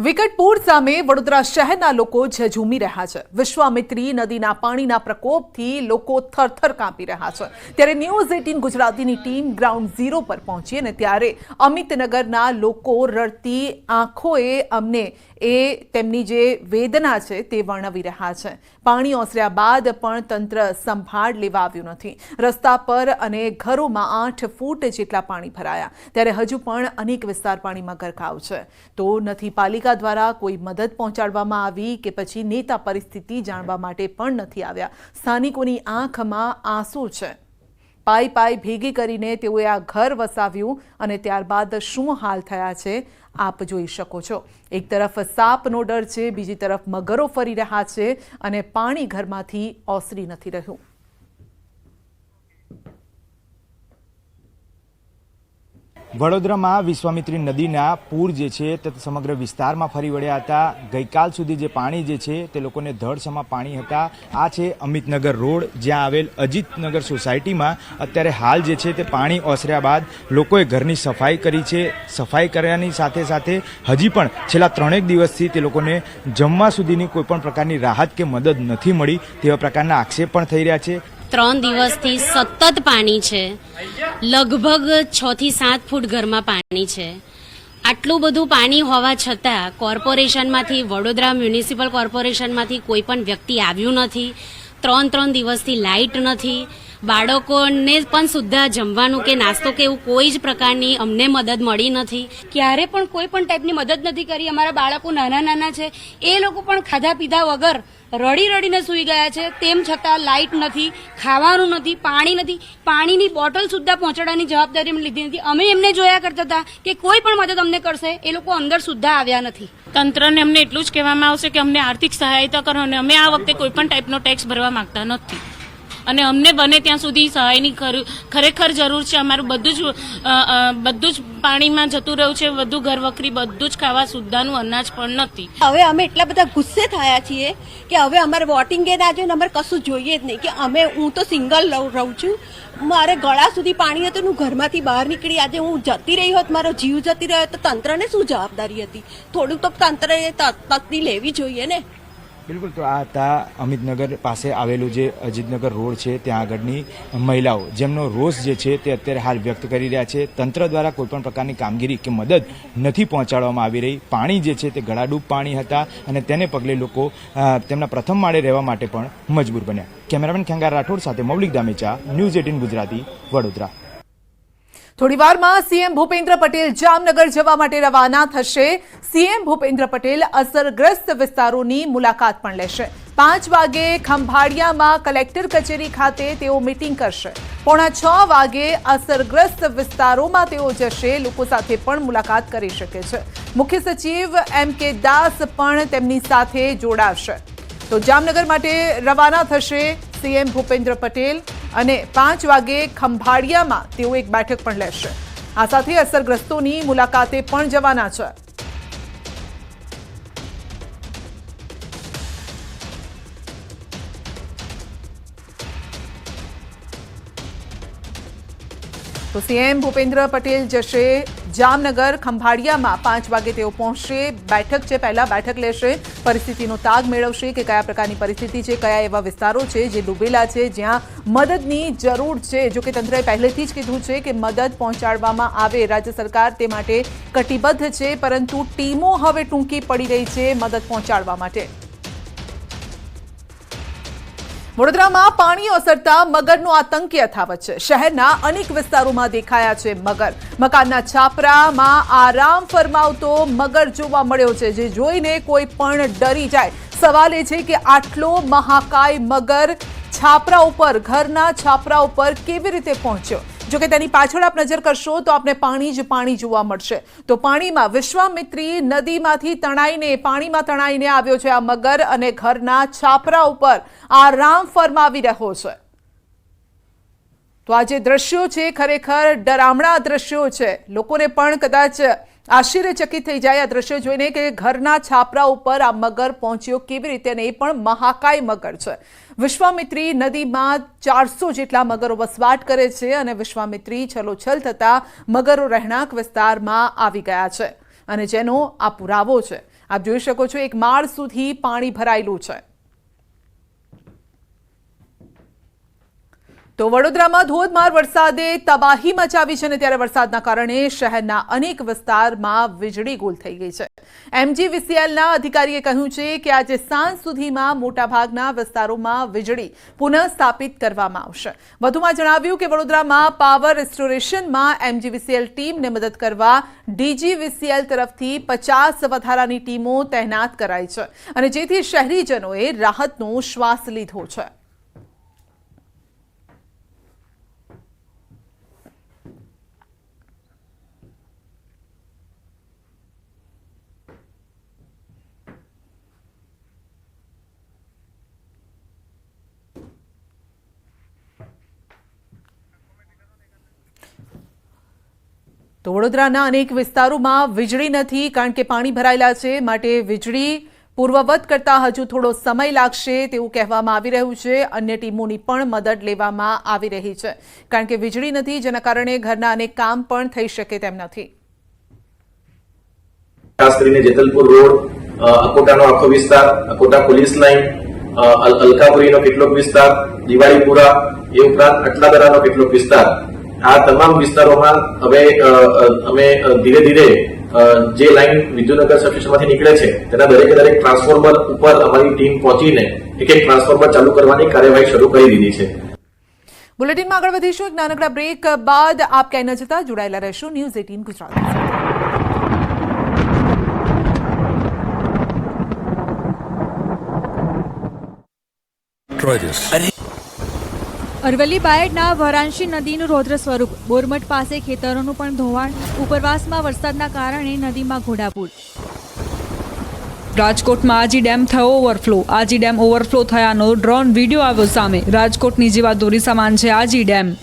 વિકટ પૂર સામે વડોદરા શહેરના લોકો ઝઝૂમી રહ્યા છે। વિશ્વામિત્રી નદીના પાણીના પ્રકોપથી લોકો થરથર કાંપી રહ્યા છે। ત્યારે ન્યૂઝ 18 ગુજરાતીની ટીમ ગ્રાઉન્ડ ઝીરો પર પહોંચી અને ત્યારે અમિતનગરના લોકો રડતી આંખોએ અમને તેમની જે વેદના છે તે વર્ણવી રહ્યા છે। પાણી ઓસર્યા બાદ પણ તંત્ર સંભાળ લેવા આવ્યું નથી। રસ્તા પર અને ઘરોમાં 8 ફૂટ જેટલા પાણી ભરાયા। ત્યારે હજુ પણ અનેક વિસ્તાર પાણીમાં ગરકાવ છે। તો નથી પાલિકા દ્વારા કોઈ મદદ પહોંચાડવામાં આવી કે પછી નેતા પરિસ્થિતિ જાણવા માટે પણ નથી આવ્યા। સ્થાનિકોની આંખમાં આંસુ છે। પાઈ ભેગી કરીને તેઓએ આ ઘર વસાવ્યું અને ત્યારબાદ શું હાલ થયા છે આપ જોઈ શકો છો। એક તરફ સાપનો ડર છે, બીજી તરફ મગરો ફરી રહ્યા છે અને પાણી ઘરમાંથી ઓસરી નથી રહ્યું। વડોદરામાં વિશ્વામિત્રી નદીના પૂર જે છે તે સમગ્ર વિસ્તારમાં ફરી વળ્યા હતા। ગઈકાલ સુધી જે પાણી જે છે તે લોકોને ધડસમાં પાણી હતા। આ છે અમિતનગર રોડ, જ્યાં આવેલ અજીતનગર સોસાયટીમાં અત્યારે હાલ જે છે તે પાણી ઓસર્યા બાદ લોકોએ ઘરની સફાઈ કરી છે। સફાઈ કર્યાની સાથે સાથે હજી પણ છેલ્લા 3 દિવસથી તે લોકોને જમવા સુધીની કોઈપણ પ્રકારની રાહત કે મદદ નથી મળી તેવા પ્રકારના આક્ષેપ પણ થઈ રહ્યા છે। 3 દિવસથી સતત પાણી છે, લગભગ 6 થી 7 ફૂટ ઘરમાં પાણી છે। આટલું બધું પાણી હોવા છતાં કોર્પોરેશનમાંથી, વડોદરા મ્યુનિસિપલ કોર્પોરેશનમાંથી કોઈ પણ વ્યક્તિ આવ્યું નથી। 3 દિવસથી લાઇટ નથી। બાળકોને પણ સુદ્ધા જમવાનું કે નાસ્તો કે એવું કોઈ જ પ્રકારની અમને મદદ મળી નથી। ક્યારે પણ કોઈ પણ ટાઈપની મદદ નથી કરી। અમારા બાળકો નાના છે, એ લોકો પણ ખાધા પીધા વગર રડીને સૂઈ ગયા છે। તેમ છતાં લાઇટ નથી, ખાવાનું નથી, પાણી નથી, પાણીની બોટલ સુદ્ધા પહોંચાડવાની જવાબદારી લીધી નથી। અમે એમને જોયા કરતા હતા કે કોઈ પણ મદદ અમને કરશે, એ લોકો અંદર સુદ્ધા આવ્યા નથી। તંત્રને અમને એટલું જ કહેવામાં આવશે કે અમને આર્થિક સહાયતા કરો અને અમે આ વખતે કોઈ પણ ટાઈપનો ટેક્સ ભરવા માંગતા નથી અને અમને બને ત્યાં સુધી સહાયની ખરેખર જરૂર છે। અમારું બધું જ પાણીમાં જતું રહ્યું છે, બધું ઘર વખરી, બધું જ ખાવા સુદ્ધાનું અનાજ પણ નથી। હવે અમે એટલા બધા ગુસ્સે થયા છીએ કે હવે અમારે વોટિંગે ના જોઈએ, અમારે કશું જોઈએ જ નહીં કે હું તો સિંગલ રહું છું, મારે ગળા સુધી પાણી હતું, હું ઘરમાંથી બહાર નીકળી આજે હું જતી રહી હોત, મારો જીવ જતી રહ્યો તો તંત્રને શું જવાબદારી હતી? થોડું તો તંત્રએ તકની લેવી જોઈએ ને। બિલકુલ, તો આ હતા અમિતનગર પાસે આવેલું જે અજીતનગર રોડ છે ત્યાં આગળની મહિલાઓ, જેમનો રોષ જે છે તે અત્યારે હાલ વ્યક્ત કરી રહ્યા છે। તંત્ર દ્વારા કોઈપણ પ્રકારની કામગીરી કે મદદ નથી પહોંચાડવામાં આવી રહી। પાણી જે છે તે ગળાડૂબ પાણી હતા અને તેને પગલે લોકો તેમના પ્રથમ માળે રહેવા માટે પણ મજબૂર બન્યા। કેમેરામેન ખેંગાર રાઠોડ સાથે મૌલિક દામેચા, ન્યૂઝ 18 ગુજરાતી, વડોદરા। થોડીવારમાં સીએમ ભૂપેન્દ્ર પટેલ જામનગર જવા માટે રવાના થશે। સીએમ ભૂપેન્દ્ર પટેલ અસરગ્રસ્ત વિસ્તારોની મુલાકાત પણ લેશે। 5 વાગે ખંભાળિયામાં કલેક્ટર કચેરી ખાતે તેઓ મીટિંગ કરશે। 5:45 વાગે અસરગ્રસ્ત વિસ્તારોમાં તેઓ જશે, લોકો સાથે પણ મુલાકાત કરી શકે છે। મુખ્ય સચિવ MK દાસ પણ તેમની સાથે જોડાશે। તો જામનગર માટે રવાના થશે સીએમ ભૂપેન્દ્ર પટેલ અને 5 વાગે ખંભાળિયામાં તેઓ એક બેઠક પણ લેશે। આ સાથે અસરગ્રસ્તોની મુલાકાતે પણ જવાના છે। તો સીએમ ભૂપેન્દ્ર પટેલ જશે જામનગર, ખંભાળિયામાં 5 વાગે તેઓ પહોંચશે। બેઠક છે, પહેલા બેઠક લેશે, પરિસ્થિતિનો તાગ મેળવશે કે કયા પ્રકારની પરિસ્થિતિ છે, કયા એવા વિસ્તારો છે જે ડૂબેલા છે, જ્યાં મદદની જરૂર છે। જો કે તંત્રએ પહેલેથી જ કીધું છે કે મદદ પહોંચાડવામાં આવે, રાજ્ય સરકાર તે માટે કટિબદ્ધ છે, પરંતુ ટીમો હવે ટૂંકી પડી રહી છે મદદ પહોંચાડવા માટે। વડોદરામાં પાણી ઓસરતા મગરનો આતંક યથાવત છે। શહેરના અનેક વિસ્તારોમાં દેખાયા છે મગર। મકાનના છાપરામાં આરામ ફરમાવતો મગર જોવા મળ્યો છે, જે જોઈને કોઈ પણ ડરી જાય। સવાલ એ છે કે આટલો મહાકાય મગર છાપરા ઉપર, ઘરના છાપરા ઉપર કેવી રીતે પહોંચ્યો? જો કે તેની પાછળ આપ નજર કરશો તો આપને પાણી જ પાણી જોવા મળશે। તો પાણીમાં વિશ્વામિત્રી નદીમાંથી પાણીમાં તણાઈને આવ્યો છે આ મગર અને ઘરના છાપરા ઉપર આરામ ફરમાવી રહ્યો છે। તો આ જે દ્રશ્યો છે ખરેખર ડરામણા દ્રશ્યો છે। લોકોને પણ કદાચ આશ્ચર્યચકિત થઈ જાય આ દ્રશ્ય જોઈને કે ઘરના છાપરા ઉપર આ મગર પહોંચ્યો કેવી રીતે, અને એ પણ મહાકાય મગર છે। વિશ્વામિત્રી નદીમાં 400 જેટલા મગરો વસવાટ કરે છે અને વિશ્વામિત્રી છલોછલ થતા મગરો રહેણાંક વિસ્તારમાં આવી ગયા છે અને જેનો આ પુરાવો છે। આપ જોઈ શકો છો એક માળ સુધી પાણી ભરાયેલું છે। તો વડોદરામાં ધોધમાર વરસાદે તબાહી મચાવી છે અને ત્યારે વરસાદના કારણે શહેરના અનેક વિસ્તારમાં વીજળી ગુલ થઈ ગઈ છે। MGVCLના અધિકારીએ કહ્યું છે કે આજે સાંજ સુધીમાં મોટાભાગના વિસ્તારોમાં વીજળી પુનઃ સ્થાપિત કરવામાં આવશે। વધુમાં જણાવ્યું કે વડોદરામાં પાવર રિસ્ટોરેશનમાં MGVCL ટીમને મદદ કરવા DGVCL તરફથી 50 વધારાની ટીમો તૈનાત કરાઈ છે અને જેથી શહેરીજનોએ રાહતનો શ્વાસ લીધો છે। તો વડોદરાના અનેક વિસ્તારોમાં વીજળી નથી કારણ કે પાણી ભરાયેલા છે, માટે વીજળી પૂર્વવત કરતા હજુ થોડો સમય લાગશે તેવું કહેવામાં આવી રહ્યું છે। અન્ય ટીમોની પણ મદદ લેવામાં આવી રહી છે કારણ કે વીજળી નથી, જેના કારણે ઘરના અનેક કામ પણ થઈ શકે તેમ નથી। ખાસ કરીને જેતલપુર રોડ, અકોટાનો આખો વિસ્તાર, અકોટા પોલીસ લાઇન, અલકાપુરીનો કેટલોક વિસ્તાર, દિવાળીપુરા એ ઉપરાંત અટલાદરાનો કેટલોક વિસ્તાર, આ તમામ વિસ્તારોમાં હવે અમે ધીરે ધીરે જે લાઈન વિદ્યુનગર સબસ્ટેશનમાંથી નીકળે છે તેના દરેકે દરેક ટ્રાન્સફોર્મર ઉપર અમારી ટીમ પહોંચીને એક એક ટ્રાન્સફોર્મર ચાલુ કરવાની કાર્યવાહી શરૂ કરી દીધી છે। બુલેટિનમાં આગળ વધીશું। એક નાનકડા બ્રેક બાદ આપ ક્યાંય ન જતા, જોડાયેલા રહેશો ન્યૂઝ 18 ગુજરાત સાથે। અરવલ્લી બાયડના વરાંશી નદીનું રૌદ્ર સ્વરૂપ, બોરમઠ પાસે ખેતરોનું પણ ધોવાણ, ઉપરવાસમાં વરસાદના કારણે નદીમાં ઘોડાપૂર। રાજકોટમાં આજી ડેમ થયો ઓવરફ્લો, આજી ડેમ ઓવરફ્લો થયાનો ડ્રોન વિડીયો આવ્યો સામે, રાજકોટની જીવાદોરી સમાન છે આજી ડેમ।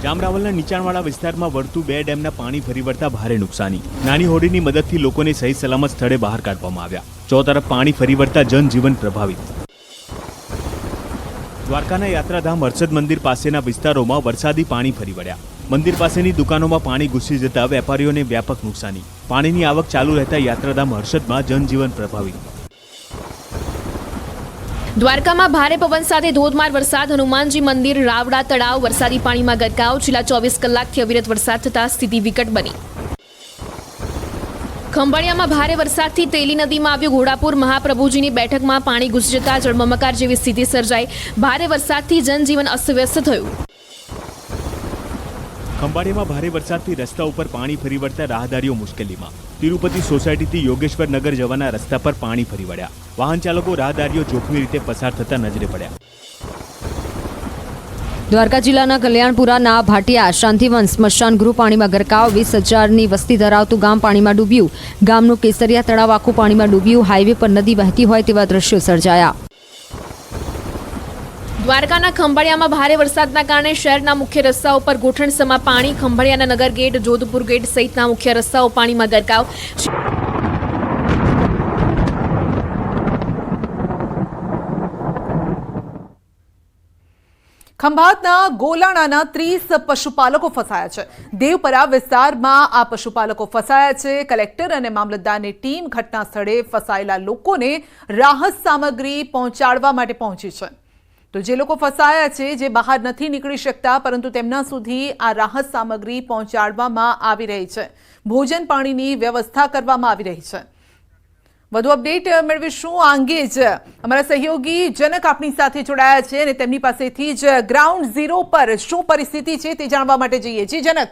જામરાવલના નીચાણવાળા વિસ્તારમાં વળતું 2 ડેમના પાણી ફરી વળતા ભારે નુકસાની, નાની હોડીની મદદથી લોકોને સહી સલામત સ્થળે બહાર કાઢવામાં આવ્યા। ચોતરફ પાણી ફરી વળતા જનજીવન પ્રભાવિત। દ્વારકાના યાત્રાધામ હર્ષદ મંદિર પાસેના વિસ્તારોમાં વરસાદી પાણી ફરી વળ્યા, મંદિર પાસેની દુકાનોમાં પાણી ઘૂસી જતા વેપારીઓને વ્યાપક નુકસાની, પાણીની આવક ચાલુ રહેતા યાત્રાધામ હર્ષદમાં જનજીવન પ્રભાવિત। દ્વારકામાં ભારે પવન સાથે ધોધમાર વરસાદ, હનુમાનજી મંદિર, રાવડા તળાવ વરસાદી પાણીમાં ગરકાવ, છેલ્લા 24 કલાકથી અવિરત વરસાદ થતા સ્થિતિ વિકટ બની। ખંભાળિયામાં ભારે વરસાદથી તેલી નદીમાં આવ્યું ઘોડાપુર, મહાપ્રભુજીની બેઠકમાં પાણી ઘૂસી જતા જળબંબાકાર જેવી સ્થિતિ સર્જાઈ, ભારે વરસાદથી જનજીવન અસ્તવ્યસ્ત થયું। ખંભાળિયામાં ભારે વરસાદથી રસ્તા ઉપર પાણી ફરી વળતા રાહદારીઓ મુશ્કેલીમાં, તિરુપતિ સોસાયટીથી યોગેશ્વર નગર જવાના રસ્તા પર પાણી ફરી વળ્યા, વાહન ચાલકો રાહદારીઓ જોખમી રીતે પસાર થતા નજરે પડ્યા। દ્વારકા જિલ્લાના કલ્યાણપુરાના ભાટિયા શાંતિવન સ્મશાન ગૃહ પાણીમાં ગરકાવ, 20,000ની વસ્તી ધરાવતું ગામ પાણીમાં ડૂબ્યું, ગામનું કેસરિયા તળાવ આખું પાણીમાં ડૂબ્યું, હાઈવે પર નદી વહેતી હોય તેવા દ્રશ્યો સર્જાયા। દ્વારકાના ખંભાળિયામાં ભારે વરસાદના કારણે શહેરના મુખ્ય રસ્તાઓ પર ગોઠણસમા પાણી, ખંભાળિયાના નગર ગેટ, જોધપુર ગેટ સહિતના મુખ્ય રસ્તાઓ પાણીમાં ગરકાવ। ખંભાતના ગોલાણાના 30 પશુપાલકો ફસાયા છે। દેવપરા વિસ્તારમાં આ પશુપાલકો ફસાયા છે। કલેક્ટર અને મામલતદારની ટીમ ઘટના સ્થળે ફસાયેલા લોકોને રાહત સામગ્રી પહોંચાડવા માટે પહોંચી છે। તો જે લોકો ફસાયા છે, જે બહાર નથી નીકળી શકતા, પરંતુ તેમના સુધી આ રાહત સામગ્રી પહોંચાડવામાં આવી રહી છે। ભોજન પાણીની વ્યવસ્થા કરવામાં આવી રહી છે। વધુ અપડેટ મેળવીશું આ અંગે જ અમારા સહયોગી જનક આપણી સાથે જોડાયા છે અને તેમની પાસેથી જ ગ્રાઉન્ડ ઝીરો પર શું પરિસ્થિતિ છે તે જાણવા માટે જઈએ। જી જનક।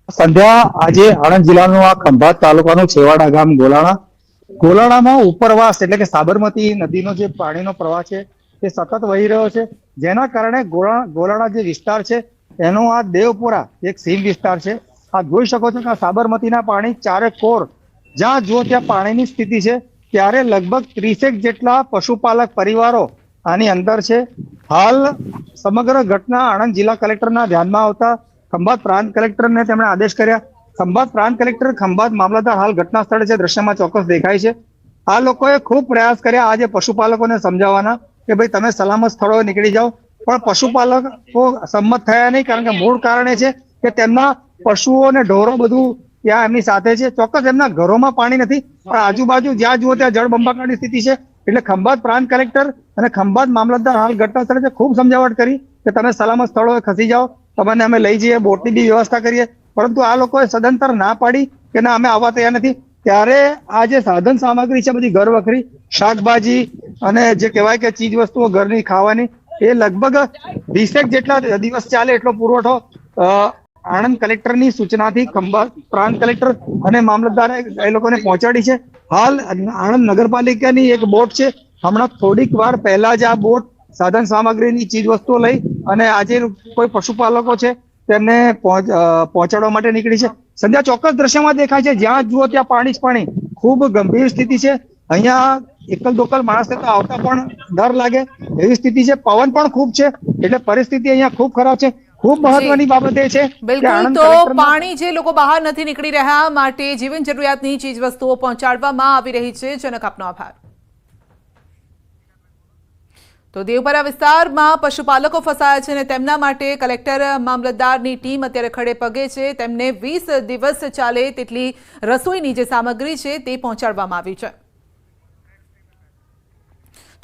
સંધ્યા, આજે આણંદ જિલ્લાનું આ ખંભાત તાલુકાનું છેવાડા ગામ ગોલાણામાં ઉપરવાસ એટલે કે સાબરમતી નદીનો જે પાણીનો પ્રવાહ છે તે સતત વહી રહ્યો છે, જેના કારણે ગોલાણા જે વિસ્તાર છે એનો આ દેવપુરા એક સીમ વિસ્તાર છે। આ જોઈ શકો છો કે આ સાબરમતીના પાણી ચારે કોર જ્યાં જુઓ ત્યાં પાણીની સ્થિતિ છે, ત્યારે લગભગ 30 જેટલા પશુપાલક પરિવારો આની અંદર છે। હાલ સમગ્ર ઘટના આણંદ જિલ્લા કલેક્ટરના ધ્યાનમાં આવતા ખંભાત પ્રાંત કલેક્ટરને તેમણે આદેશ કર્યા। ખંભાત પ્રાંત કલેક્ટર, ખંભાત મામલતદાર હાલ ઘટના સ્થળે છે, દ્રશ્યમાં ચોક્કસ દેખાય છે। આ લોકોએ ખૂબ પ્રયાસ કર્યા આજે પશુપાલકોને સમજાવવાના કે ભાઈ તમે સલામત સ્થળોએ નીકળી જાઓ, પણ પશુપાલકો સંમત થયા નહીં, કારણ કે મૂળ કારણ એ છે કે તેમના પશુઓ અને ઢોરો બધું ત્યાં એમની સાથે છે. ચોક્કસ એમના ઘરોમાં પાણી નથી, પણ આજુબાજુ જ્યાં જુઓ ત્યાં જળબંબાકારની સ્થિતિ છે. એટલે ખંભાત પ્રાંત કલેક્ટર અને ખંભાત મામલતદાર હાલ ઘટના સ્થળે છે. ખૂબ સમજાવટ કરી કે તમે સલામત સ્થળોએ ખસી જાઓ, તમને અમે લઈ જઈએ, બોટની બી વ્યવસ્થા કરીએ, પરંતુ આ લોકોએ સદંતર ના પાડી કે ના અમે આવવા તૈયાર નથી. ત્યારે આ જે સાધન સામગ્રી છે બધી ઘર વખરી, શાકભાજી અને જે કહેવાય કે ચીજ વસ્તુઓ ઘરની ખાવાની, એ લગભગ 20 જેટલા દિવસ ચાલે એટલો પુરવઠો આણંદ કલેક્ટરની સૂચનાથી ખંભાત પ્રાંત કલેક્ટર અને મામલતદારે એ લોકોને પહોંચાડી છે. હાલ આણંદ નગરપાલિકાની એક બોટ છે, હમણાં થોડીક વાર પહેલા જ આ બોટ સાધન સામગ્રીની ચીજ વસ્તુઓ લઈ અને આજે કોઈ પશુપાલકો છે તેમને પહોંચાડવા માટે નીકળી છે. સંધ્યા ચોક્કસ દ્રશ્યમાં દેખાય છે, જ્યાં જુઓ ત્યાં પાણી જ પાણી, ખૂબ ગંભીર સ્થિતિ છે. અહીંયા એકલ દોકલ માણસને તો આવતા પણ ડર લાગે એવી સ્થિતિ છે. પવન પણ ખૂબ છે, એટલે પરિસ્થિતિ અહીંયા ખૂબ ખરાબ છે. ખૂબ મહત્વની બાબત એ છે કે બિલકુલ, આણંદ તો કલેક્ટરમાં પાણી જે લોકો બહાર નથી નીકળી રહ્યા માટે જીવન જરૂરિયાતની ચીજ વસ્તુઓ પહોંચાડવામાં આવી રહી છે. જનક, આપનો આભાર. તો દેવપરા વિસ્તારમાં પશુપાલકો ફસાયા છે અને તેમના માટે કલેક્ટર મામલતદારની ટીમ અત્યારે ખડે પગે છે. તેમને 20 દિવસ ચાલે તેટલી રસોઈની જે સામગ્રી છે તે પહોંચાડવામાં આવી છે.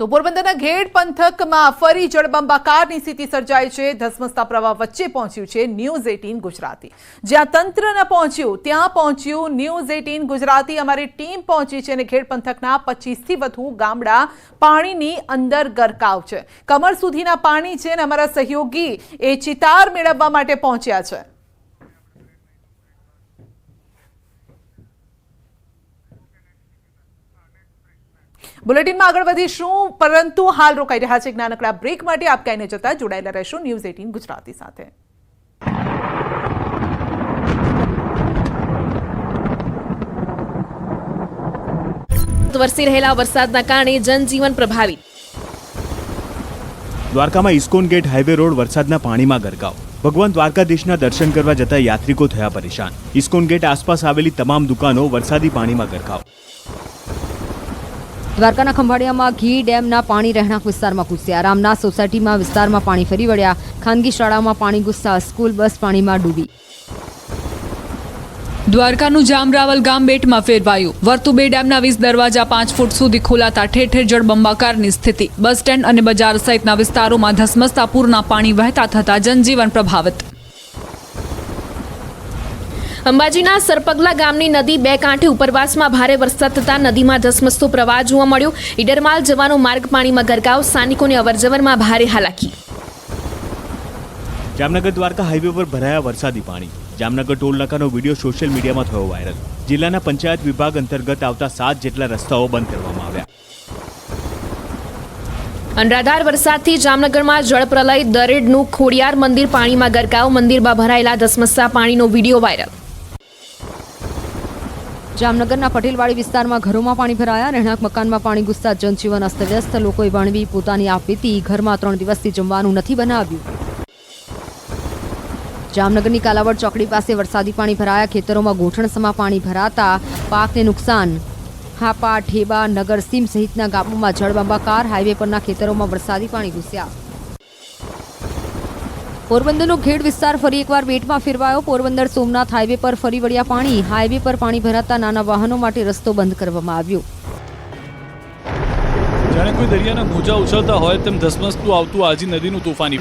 તો પોરબંદરના ઘેડ પંથકમાં ફરી જળબંબાકારની સ્થિતિ સર્જાઈ છે. ધસમસતા પ્રવાહ વચ્ચે પહોંચ્યું છે ન્યૂઝ 18 ગુજરાતી. જ્યાં તંત્ર ન પહોંચ્યું ત્યાં પહોંચ્યું ન્યૂઝ 18 ગુજરાતી. અમારી ટીમ પહોંચી છે અને ઘેડ પંથકના 25થી વધુ ગામડા પાણીની અંદર ગરકાવ છે. કમર સુધીના પાણી છે અને અમારા સહયોગી એ ચિતાર મેળવવા માટે પહોંચ્યા છે. બુલેટિનમાં આગળ વધીશું, પરંતુ હાલ રોકાઈ રહ્યા છે એક નાનકડા બ્રેક માટે. આપ ક્યાંય જતા જોડાયેલા રહેશો ન્યૂઝ 18 ગુજરાતી સાથે. વરસી રહેલા વરસાદના કારણે જનજીવન પ્રભાવિત. દ્વારકામાં ઇસ્કોન ગેટ હાઈવે રોડ વરસાદના પાણીમાં ગરકાવ. ભગવાન દ્વારકાધીશના દર્શન કરવા જતા યાત્રિકો થયા પરેશાન. ઇસ્કોન ગેટ આસપાસ આવેલી તમામ દુકાનો વરસાદી પાણીમાં ગરકાવ. દ્વારકાના ખંભાળિયામાં ઘી ડેમના પાણી રહેણાંક વિસ્તારમાં ઘૂસ્યા. રામના સોસાયટીમાં વિસ્તારમાં પાણી ફરી વળ્યા. ખાનગી શાળાઓમાં પાણી ઘૂસતા સ્કૂલ બસ પાણીમાં ડૂબી. દ્વારકાનું જામરાવલ ગામ બેટમાં ફેરવાયું. વર્તુબે ડેમના 20 દરવાજા 5 ફૂટ સુધી ખોલાતા ઠેર ઠેર જળબંબાકારની સ્થિતિ. બસ સ્ટેન્ડ અને બજાર સહિતના વિસ્તારોમાં ધસમસતા પૂરના પાણી વહેતા થતા જનજીવન પ્રભાવિત. અંબાજીના સરપગલા ગામની નદી બે કાંઠે ઉપરવાસમાં ભારે વરસાદ થતા નદીમાં ધસમસતો પ્રવાહ જોવા મળ્યો. ઈડરમાલ જવાનો માર્ગ પાણીમાં ગરકાવ. સ્થાનિકોને અવરજવરમાં ભારે હાલાકી. જામનગર દ્વારકા હાઈવે પર ભરાયા વરસાદી પાણી. જામનગર ટોલ નાકાનો વિડીયો સોશિયલ મીડિયામાં થયો વાયરલ. જિલ્લાના પંચાયત વિભાગ અંતર્ગત આવતા 7 જેટલા રસ્તાઓ બંધ કરવામાં આવ્યા. અનરાધાર વરસાદથી જામનગરમાં જળપ્રલય. દરેડનું ખોડિયાર મંદિર પાણીમાં ગરકાવ. મંદિરમાં ભરાયેલા ધસમસતા પાણીનો વિડીયો વાયરલ. જામનગરના પટેલવાડી વિસ્તારમાં ઘરોમાં પાણી ભરાયા. રહેણાંક મકાનમાં પાણી ઘૂસતા જનજીવન અસ્તવ્યસ્ત. લોકોએ વણવી પોતાની આપવીતી. ઘરમાં 3 દિવસથી જમવાનું નથી બનાવ્યું. જામનગરની કાલાવડ ચોકડી પાસે વરસાદી પાણી ભરાયા. ખેતરોમાં ગોઠણસમા પાણી ભરાતા પાકને નુકસાન. હાપા, ઠેબા, નગરસીમ સહિતના ગામોમાં જળબંબાકાર. હાઈવે પરના ખેતરોમાં વરસાદી પાણી ઘૂસ્યા. પોરબંદરનો ઘેડ વિસ્તાર ફરી એકવાર બેટમાં ફેરવાયો. પોરબંદર સોમનાથ હાઈવે પર ફરી વળ્યા પાણી. હાઈવે પર પાણી ભરાતા નાના વાહનો માટે રસ્તો બંધ કરવામાં આવ્યો. જાણે કોઈ દરિયાના મોજા ઉછળતા હોય તેમ ધસમસતું આવતું આજી નદીનું તોફાની